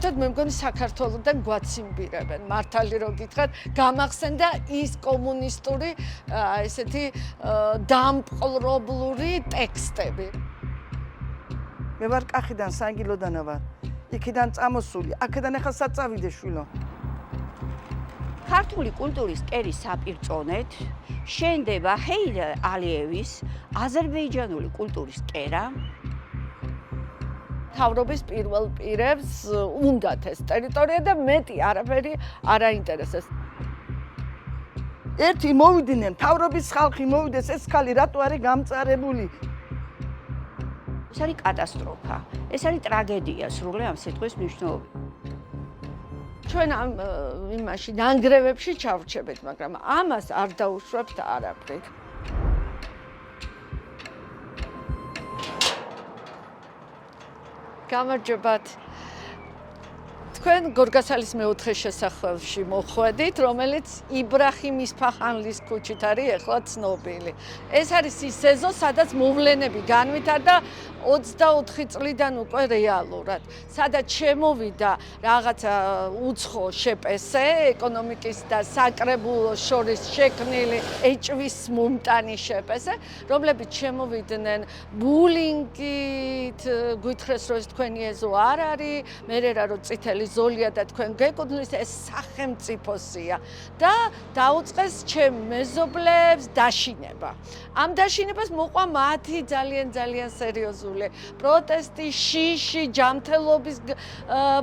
საერთოდ მე მგონი საქართველოსთან გვაციმბირებენ მართალი რო გითხრათ გამახსენდა ის კომუნისტური ესეთი დამპყრობლური ტექსტები მე ვარ კახიდან სანგილოდანა ვარ იქიდან წამოსული აქედან ახლა საწავიდე შვილო ქართული კულტურის კერის საპირწონედ შენდება ჰეიდარ ალიევის აზერბაიჯანული კულტურის კერა თავრობის პირველ პირებს უნდათ ეს ტერიტორია და მეტი არაფერი არ აინტერესებს. ერთი მოვიდნენ თავრობის ხალხი მოვიდეს ეს ხალი რატო არის გამწარებული? ეს არის კატასტროფა. ეს არის ტრაგედია სრული ამ სიტყვის მნიშვნელობით. ჩვენ ამ იმაში ნანგრევებში ჩავრჩებით, მაგრამ ამას არ დაუშვებთ არაფრით. გამარჯობათ. თქვენ გორგასალის მეოთხე შესახვევში მოხვედით, რომელიც იბრაჰიმ ისფაჰანლის ქუჩით არის ახლა ცნობილი. ეს არის ის ეზო, სადაც მოვლენები განვითარდა 24 წლიდან უკვე რეალურად. სადაც შემოვიდა რაღაცა უცხო შეპესე, ეკონომიკის და საკრებულოს შორის შექმნილი ეჭვის მომტანი შეპესე, რომლებიც შემოვიდნენ ბულინგით, გვითხრეს რომ ეს თქვენი ეზო არ არის, მერერა რომ წითელი ზოლია და თქვენ გეკუთვნის ეს სახელმწიფოსია და დაუწყეს ჩემ მეზობლებს დაშინება. ამ დაშინებას მოყვა მათი ძალიან სერიოზული პროტესტი, შიში, ჯანმრთელობის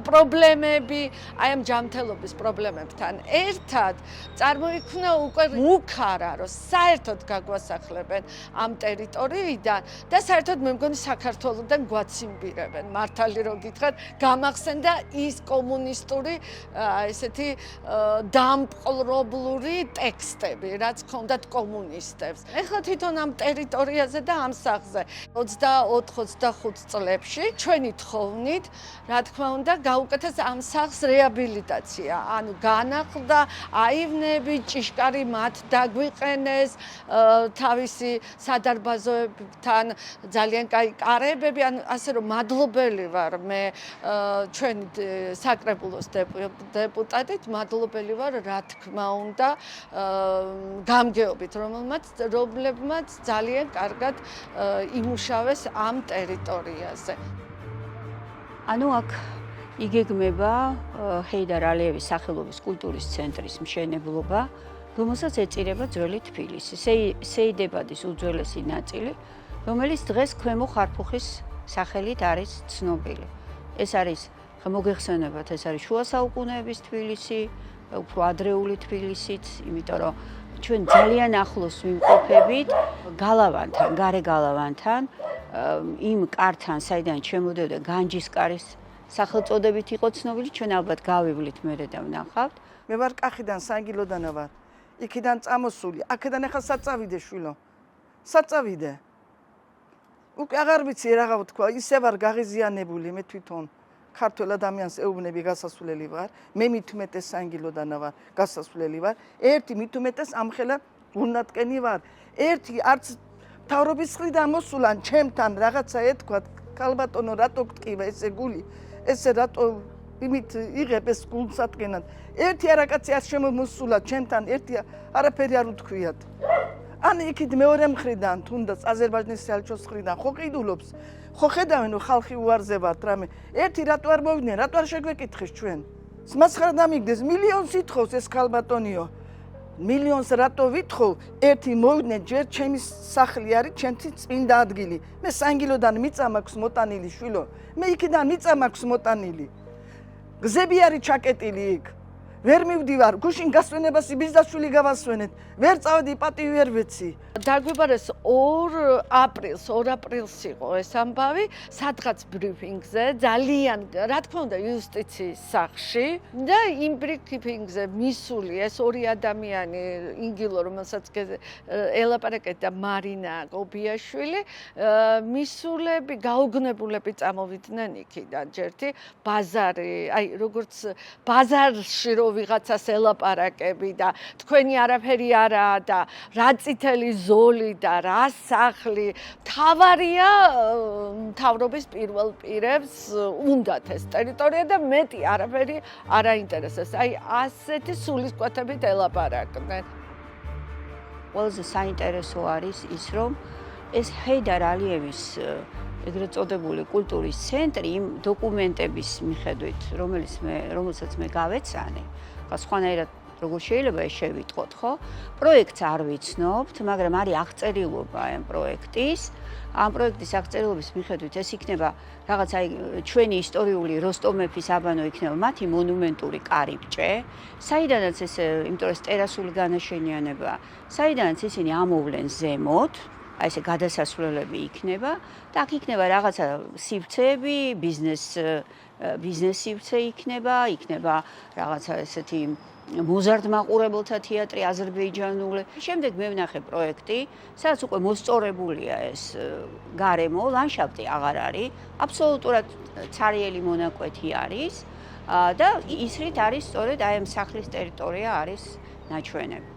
პრობლემები, აი ამ ჯანმრთელობის პრობლემებთან ერთად წარმოიქმნა უკვე მუქარა, რომ საერთოდ გაგვასახლებენ ამ ტერიტორიიდან და საერთოდ მე მგონი საქართველოსთან გვაციმბირებენ. მართალი რო გითხრათ, გამახსენდა ის კომუნისტური ესეთი დამპყრობლური ტექსტები, რაც ჰქონდათ კომუნისტებს. ეხლა თვითონ ამ ტერიტორიაზე და ამ სახლზე 24-25 წლებში ჩვენი თხოვნით, რა თქმა უნდა, გაუკეთეს ამ სახლს რეაბილიტაცია. ანუ განახლდა, აივნები, ჭიშკარი მათ დაგვიყენეს, თავისი სადარბაზოებთან ძალიან კაი კარებები, ანუ ასე რომ მადლობელი ვარ მე ჩვენი საკრებულოს დეპუტატით, მადლობელი ვარ, რა თქმა უნდა, გამგეობით, რომლებმაც ძალიან კარგად იმუშავეს ამ ტერიტორიაზე. ანუ აქ იგეგმება ჰეიდარ ალიევის სახელობის კულტურის ცენტრის მშენებლობა, რომელსაც ეწირება ძველი თბილისი. სეიდებადის უძველესი ნაწილი, რომელიც დღეს ქვემო ხარფუხის სახელით არის ცნობილი. ეს არის მოგეხსენებათ, ეს არის შუა საუკუნეების თბილისი, უფრო ადრეული თბილისიც, იმიტომ რომ ჩვენ ძალიან ახლოს ვიმყოფებით გალავანთან, გარე გალავანთან, იმ კართან, საიდან შემოდევდა განჯისკარის სახელწოდებით იყო ცნობილი, ჩვენ ალბათ გავივლით მერე და ვნახავთ. მე ვარ კახიდან სანგილოდანა ვარ. იქიდან წამოსული, აქედან ახლა საწავიდე შვილო. საწავიდე. უკვე აღარ ვიცი რა ვთქვა, ისე ვარ გაღიზიანებული მე თვითონ. ქართველ ადამიანს ეუბნები გასასვლელი ვარ, მე მithumetes სანგილოდანა ვარ, გასასვლელი ვარ. ერთი მithumetes ამხელა გულნატკენი ვარ. ერთი არც თავრობის მხრიდან მოსულან ჩემთან რაღაცა ეთქვათ, ქალბატონო რატო გტკივა ესე გული, ესე რატო იმით იღებ ეს გულსადგენად. ერთი არაკაცი არ შემოსულა ჩემთან, ერთი არაფერი არ უთქვიათ. ან იქით მეორე მხრიდან, თუნდაც აზერბაიჯანის საელჩოს მხრიდან ხო ყიდულობს, ხო ხედავენ რომ ხალხი უარზე ვართ რამე. ერთი რატო არ მოვიდნენ, რატო არ შეგვეკითხეს ჩვენ? სმასხარა დამიგდეს, მილიონს ითხოვს ეს ქალბატონიო. მილიონს რატო ვითხოვ? ერთი მოვიდნენ, ჯერ ჩემი სახლი არის, ჩემი წმინდა ადგილი. მე სანგილოდან მიწა მაქვს მოტანილი შვილო. მე იქიდან მიწა მაქვს მოტანილი. გზები არის ჩაკეტილი იქ. ვერ მივდივარ, გუშინ გასვენებას ბიზნესშვილი გავასვენეთ. ვერ წავედი, პატივი ვერ ვეცი. დაგვიბარეს 2 აპრილს იყო ეს ამბავი, სადღაც ბრიფინგზე, ძალიან, რა თქმა უნდა, იუსტიციის სახლში და იმ ბრიფინგზე მისული ეს ორი ადამიანი, ინგილო, რომელსაც ელაპარაკეთ და მარინა გობიაშვილი, მისულები, გაუგნებულები წამოვიდნენ იქიდან, ჯერთი ბაზარი, აი როგორც ბაზარში რო ვიღაცას ელაპარაკები და თქვენი არაფერი არაა და რა წითელი ზოლი და რა სახლი, თავარია მთავრობის პირველ პირებს უნდათ ეს ტერიტორია და მეტი არაფერი არ აინტერესებს. აი ასეთი სულისკვეთებით ელაპარაკდნენ. ყველაზე საინტერესო არის ის, რომ ეს ჰეიდარ ალიევის ეგრეთ წოდებული კულტურის ცენტრი იმ დოკუმენტების მიხედვით, რომელსაც მე გავეცანე, სხვანაირად როგორ შეიძლება ეს შევიტყოთ, ხო? პროექტს არ ვიცნობთ, მაგრამ არის აღწერილობა ამ პროექტის. ამ პროექტის აღწერილობის მიხედვით ეს იქნება რაღაც აი ჩვენი ისტორიული როსტომ მეფის აბანო იქნება მათი მონუმენტური კარიბჭე, საიდანაც ეს, იმიტომ რომ ეს ტერასული განაშენიანება, საიდანაც ისინი ამოვლენ ზემოთ, აი ესე გადასასვლელები იქნება და აქ იქნება რაღაცა სივრცეები, ბიზნეს სივრცე იქნება რაღაცა ესეთი მოზარდ მაყურებელთა თეატრი აზერბაიჯანული. შემდეგ მე ვნახე პროექტი, სადაც უკვე მოსწორებულია ეს გარემო, ლანდშაფტი აღარ არის, აბსოლუტურად ცარიელი მონაკვეთი არის და ისრით არის სწორედ აი ამ სახლის ტერიტორია არის ნაჩვენები.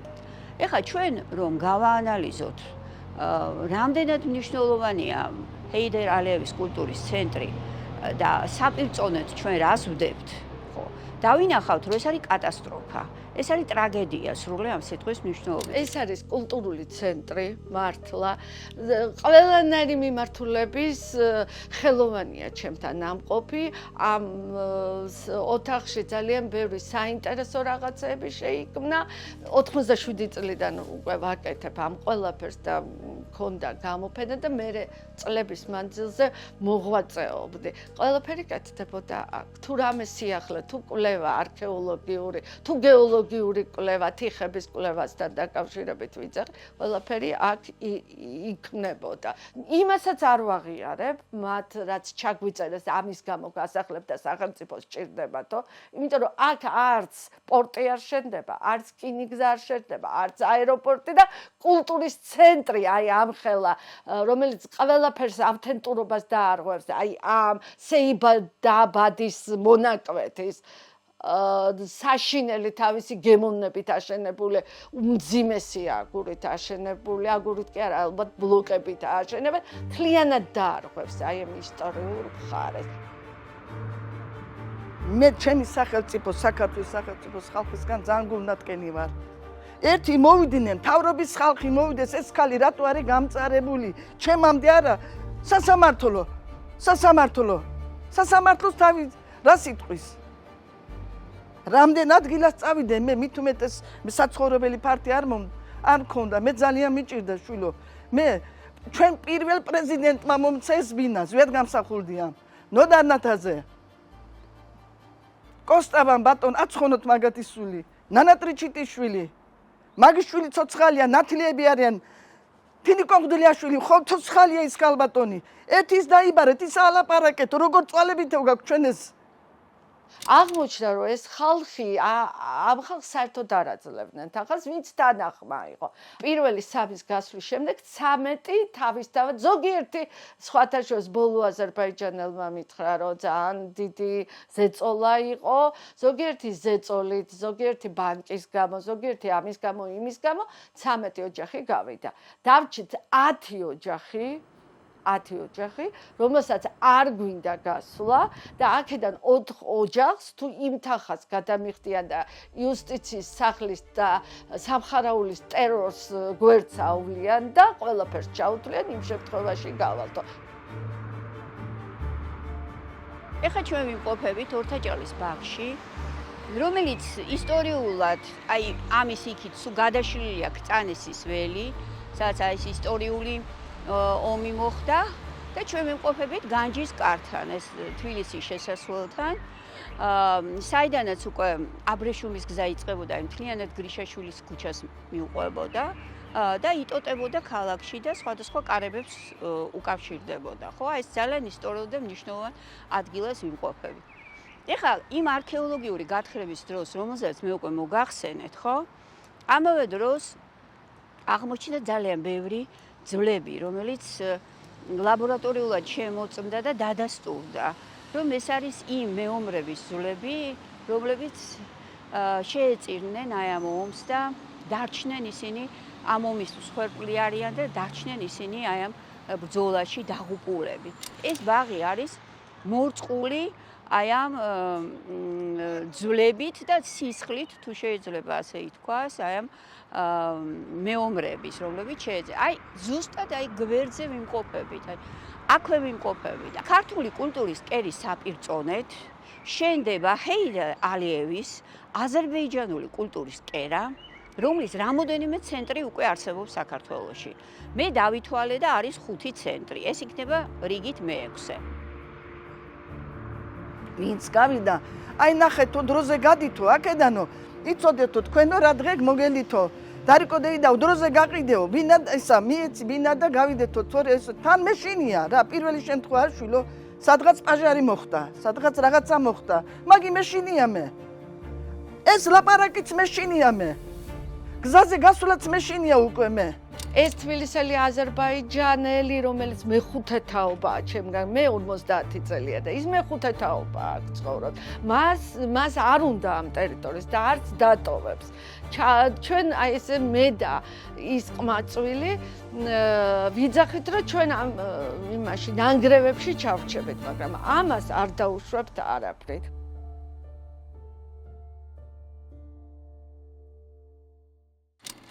ეხლა ჩვენ რომ გავაანალიზოთ რამდენად მნიშვნელოვანია ჰეიდარ ალიევის კულტურის ცენტრი და საპირწონედ ჩვენ რას ვდებთ, ხო? დავინახავთ, რომ ეს არის კატასტროფა. ეს არის ტრაგედია სრული ამ სიტყვის მნიშვნელობით. ეს არის კულტურული ცენტრი, მართლა. ყველანაირი მიმართულების ხელოვანია ჩემთან ამყოფი. ამ ოთახში ძალიან ბევრი საინტერესო რაღაცები შეიქმნა. 87 წლიდან უკვე ვაკეთებ ამ ყველაფერს და მქონდა გამოფენა და მე წლების მანძილზე მოღვაწეობდი. ყველაფერი კეთდებოდა აქ. თუ რამე სიახლე, თუ კვლევა არქეოლოგიური, თუ გეოლოგიური კვლევა, თიხების კვლევასთან დაკავშირებით ვიძახი, ყველაფერი აქ იქნებოდა. იმასაც არ ვაღიარებ, მათ რაც ჩაგვიწერეს ამის გამო გასახლებ და სახელმწიფოს სჭირდებათო, იმიტომ რომ აქ არც პორტი არ შენდება, არც რკინიგზა არ შენდება, არც აეროპორტი და კულტურის ცენტრი, აი ამ ხელა, რომელიც ყველაფერს ავთენტურობას დაარღვევს, აი ამ სეიბადაბადის მონაკვეთის საშინელი თავისი გემოვნებით აშენებული, უმძიმესი აგურით აშენებული, აგურით კი არა, ალბათ ბლოკებით აშენებენ, მთლიანად დაარღვევს აი ამ ისტორიულ მხარეს. მე ჩემი სახელმწიფოს, საქართველოს სახელმწიფოს ხალხისგან ძალიან გულნათკენი ვარ. ერთი მოვიდნენ, მთავრობის ხალხი მოვიდეს, ეს ხალი რატო არის გამწარებული? ჩემამდე არა, სასამართლოს თავი რა სიტყვის? რამდენ ადგილას წავიდე მე მით უმეტეს საცხოვრებელი ფართი არ მქონდა, მე ძალიან მიჭირდა შვილო. მე ჩვენ პირველ პრეზიდენტმა მომცა ეს ბინას, ვერ გამსახურდია. ნოდარ ნათაზე. კოსტაბან ბატონ აცხონოთ მაგათი სული. ნანა ტრიჩიტიშვილი. მაგის შვილი ცოცხალია, ნათლიები არიან. თინი კოგდლიაშვილი, ხო ცოცხალია ის ქალბატონი. ერთის დაიბარეთ, ის ალაპარაკეთ, როგორ წვალებითო გაქვს ჩვენ ეს. აღმოჩნდა რომ ეს ხალხი ამ ხალხს საერთოდ არ აძლევდნენ. ახაც ვინც თანახმა იყო. პირველი სამის გასვლის შემდეგ 13 თავისთავად ზოგიერთი სხვათა შორის ბოლო აზერბაიჯანელმა მითხრა რომ ძალიან დიდი ზეწოლა იყო, ზოგიერთი ზეწოლით, ზოგიერთი ბანკის გამო, ზოგიერთი ამის გამო, იმის გამო 13 ოჯახი გავიდა. დავრჩით 10 ოჯახი, რომელსაც არ გვინდა გასვლა და აქედან 4 ოჯახს თუ იმთახას გადამიხდიან და იუსტიციის სახლის და სამხარაულის ტერორს გვერდს აუვლიან და ყველაფერს ჩაუთვლიან, იმ შემთხვევაში გავალთო. ეხლა ჩვენ ვიმყოფებით ორთაჭალის ბაღში, რომელიც ისტორიულად, აი ამის იქით სულ გადაშლილი აქვს წანესის ველი, სადაც ეს ისტორიული ომი მოხდა და ჩვენ ვიმყოფებით განჯის კართან, ეს თბილისის შესასვლელთან. საიდანაც უკვე აბრეშუმის გზა იწყებოდა, მთლიანად გრიშაშვილის ქუჩას მიუყვებოდა და იტოტებოდა ქალაქში და სხვადასხვა კარებებს უკავშირდებოდა. ხო, ეს ძალიან ისტორიულ და მნიშვნელოვან ადგილას ვიმყოფებით. ეხლა იმ არქეოლოგიური გათხრების დროს, რომელსაც მე უკვე მოგახსენეთ, ხო? ამავე დროს აღმოჩნდა ძალიან ბევრი ძვლები, რომელიც ლაბორატორიულად შემოწმდა და დადასტურდა, რომ ეს არის იმ მეომრების ძვლები, რომლებიც შეეწირნენ აი ამ ომს და დარჩნენ ისინი ამ ომის მსხვერპლი არიან და დარჩნენ ისინი აი ამ ბრძოლაში დაღუპულები. ეს ბაღი არის მორწყული აი ამ ძვლებით და სისხლით, თუ შეიძლება ასე ითქვას, აი ამ მეომრების, რომლებიც შეეძებენ. აი ზუსტად აი გვერდზე ვიმყოფებით, აი აქვე ვიმყოფებით. ქართული კულტურის კერის საპირწონეთ შენდება ჰეიდარ ალიევის აზერბაიჯანული კულტურის კერა, რომლის რამოდენიმე ცენტრი უკვე არსებობს საქართველოში. მე დავითვალე და არის 5 ცენტრი. ეს იქნება რიგით მე-6. ვინც გავიდა, აი ნახეთ თუ დროზე გადითო, აქედანო იცოდეთო თქვენო რა დღე მოგელითო. დარიკო დეიდა დროზე გაყიდეო, ვინა ისა მიეცი ვინა და გავიდეთო, თორე ეს თან მეშინია რა, პირველი შემთხვევა შვილო, სადღაც პაჟარი მოხდა, სადღაც რაღაცა მოხდა, მაგი მეშინია მე. ეს ლაპარაკიც მეშინია მე. გზაზე გასვლაც მეშინია უკვე მე. ეს თბილისელი აზერბაიჯანელი, რომელიც მე-5 თაობაა ჩემგან, მე 50 წელია და ის მე-5 თაობაა აქ ცხოვრობს. მას არ უნდა ამ ტერიტორიას და არც დატოვებს. ჩვენ აი ესე მე და ის ყმაწვილი ვიძახით, რომ ჩვენ ამ იმაში ნანგრევებში ჩავრჩებით, მაგრამ ამას არ დაუშვებთ არაფრით.